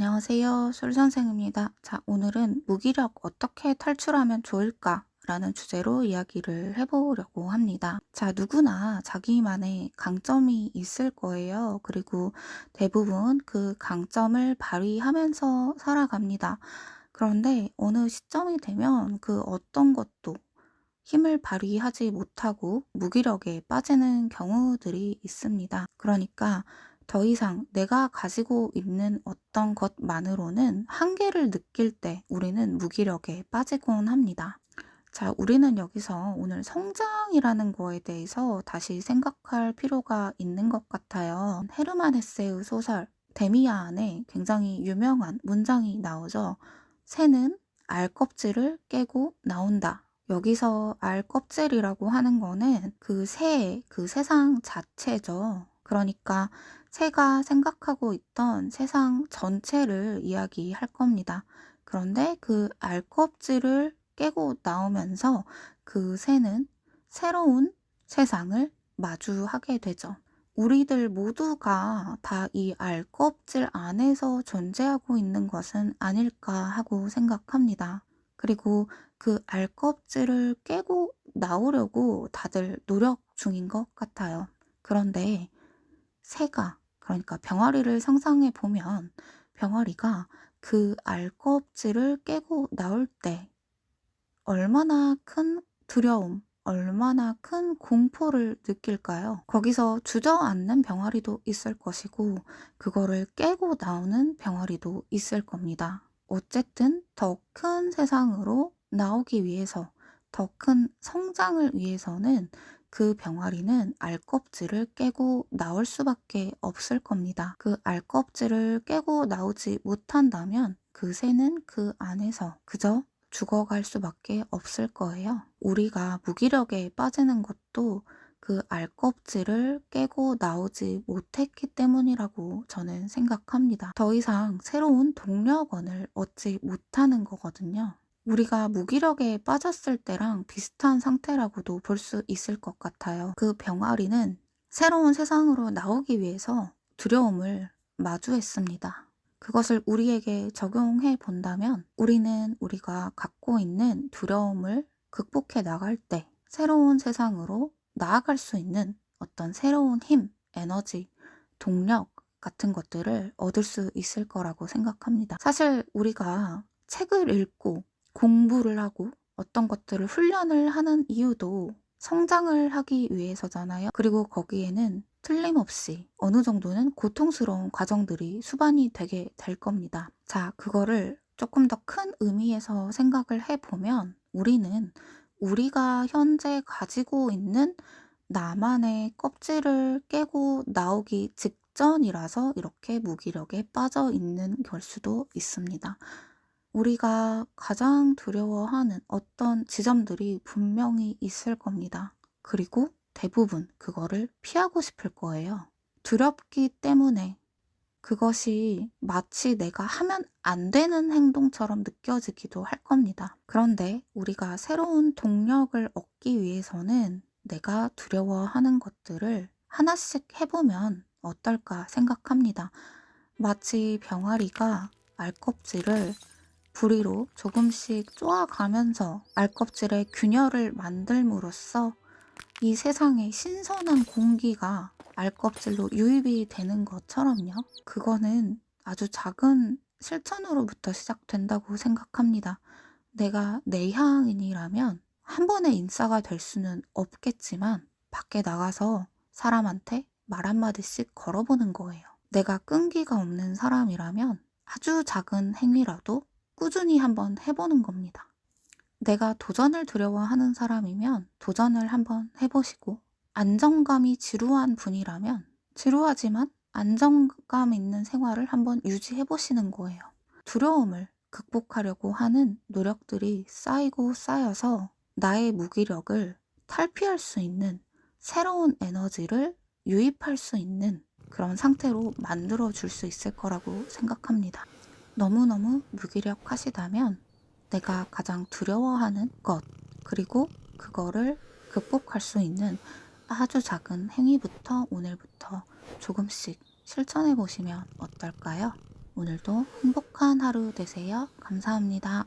안녕하세요. 솔선생입니다. 자, 오늘은 무기력 어떻게 탈출하면 좋을까? 라는 주제로 이야기를 해보려고 합니다. 자, 누구나 자기만의 강점이 있을 거예요. 그리고 대부분 그 강점을 발휘하면서 살아갑니다. 그런데 어느 시점이 되면 그 어떤 것도 힘을 발휘하지 못하고 무기력에 빠지는 경우들이 있습니다. 그러니까 더 이상 내가 가지고 있는 어떤 것만으로는 한계를 느낄 때 우리는 무기력에 빠지곤 합니다. 자, 우리는 여기서 오늘 성장이라는 거에 대해서 다시 생각할 필요가 있는 것 같아요. 헤르만 헤세의 소설 데미아 안에 굉장히 유명한 문장이 나오죠. 새는 알 껍질을 깨고 나온다. 여기서 알 껍질이라고 하는 거는 그 새의 그 세상 자체죠. 그러니까 새가 생각하고 있던 세상 전체를 이야기할 겁니다. 그런데 그 알 껍질을 깨고 나오면서 그 새는 새로운 세상을 마주하게 되죠. 우리들 모두가 다 이 알 껍질 안에서 존재하고 있는 것은 아닐까 하고 생각합니다. 그리고 그 알 껍질을 깨고 나오려고 다들 노력 중인 것 같아요. 그런데 새가, 그러니까 병아리를 상상해 보면 병아리가 그 알 껍질을 깨고 나올 때 얼마나 큰 두려움, 얼마나 큰 공포를 느낄까요? 거기서 주저앉는 병아리도 있을 것이고, 그거를 깨고 나오는 병아리도 있을 겁니다. 어쨌든 더 큰 세상으로 나오기 위해서, 더 큰 성장을 위해서는 그 병아리는 알껍질을 깨고 나올 수밖에 없을 겁니다. 그 알껍질을 깨고 나오지 못한다면 그 새는 그 안에서 그저 죽어갈 수밖에 없을 거예요. 우리가 무기력에 빠지는 것도 그 알껍질을 깨고 나오지 못했기 때문이라고 저는 생각합니다. 더 이상 새로운 동력원을 얻지 못하는 거거든요. 우리가 무기력에 빠졌을 때랑 비슷한 상태라고도 볼 수 있을 것 같아요. 그 병아리는 새로운 세상으로 나오기 위해서 두려움을 마주했습니다. 그것을 우리에게 적용해 본다면 우리는 우리가 갖고 있는 두려움을 극복해 나갈 때 새로운 세상으로 나아갈 수 있는 어떤 새로운 힘, 에너지, 동력 같은 것들을 얻을 수 있을 거라고 생각합니다. 사실 우리가 책을 읽고 공부를 하고 어떤 것들을 훈련을 하는 이유도 성장을 하기 위해서잖아요. 그리고 거기에는 틀림없이 어느 정도는 고통스러운 과정들이 수반이 되게 될 겁니다. 자, 그거를 조금 더 큰 의미에서 생각을 해보면 우리는 우리가 현재 가지고 있는 나만의 껍질을 깨고 나오기 직전이라서 이렇게 무기력에 빠져 있는 걸 수도 있습니다. 우리가 가장 두려워하는 어떤 지점들이 분명히 있을 겁니다. 그리고 대부분 그거를 피하고 싶을 거예요. 두렵기 때문에 그것이 마치 내가 하면 안 되는 행동처럼 느껴지기도 할 겁니다. 그런데 우리가 새로운 동력을 얻기 위해서는 내가 두려워하는 것들을 하나씩 해보면 어떨까 생각합니다. 마치 병아리가 알껍질을 부리로 조금씩 쪼아가면서 알껍질의 균열을 만들므로써 이 세상에 신선한 공기가 알껍질로 유입이 되는 것처럼요. 그거는 아주 작은 실천으로부터 시작된다고 생각합니다. 내가 내향인이라면 한 번의 인싸가 될 수는 없겠지만 밖에 나가서 사람한테 말 한마디씩 걸어보는 거예요. 내가 끈기가 없는 사람이라면 아주 작은 행위라도 꾸준히 한번 해보는 겁니다. 내가 도전을 두려워하는 사람이면 도전을 한번 해보시고, 안정감이 지루한 분이라면 지루하지만 안정감 있는 생활을 한번 유지해보시는 거예요. 두려움을 극복하려고 하는 노력들이 쌓이고 쌓여서 나의 무기력을 탈피할 수 있는 새로운 에너지를 유입할 수 있는 그런 상태로 만들어 줄 수 있을 거라고 생각합니다. 너무너무 무기력하시다면 내가 가장 두려워하는 것, 그리고 그거를 극복할 수 있는 아주 작은 행위부터 오늘부터 조금씩 실천해 보시면 어떨까요? 오늘도 행복한 하루 되세요. 감사합니다.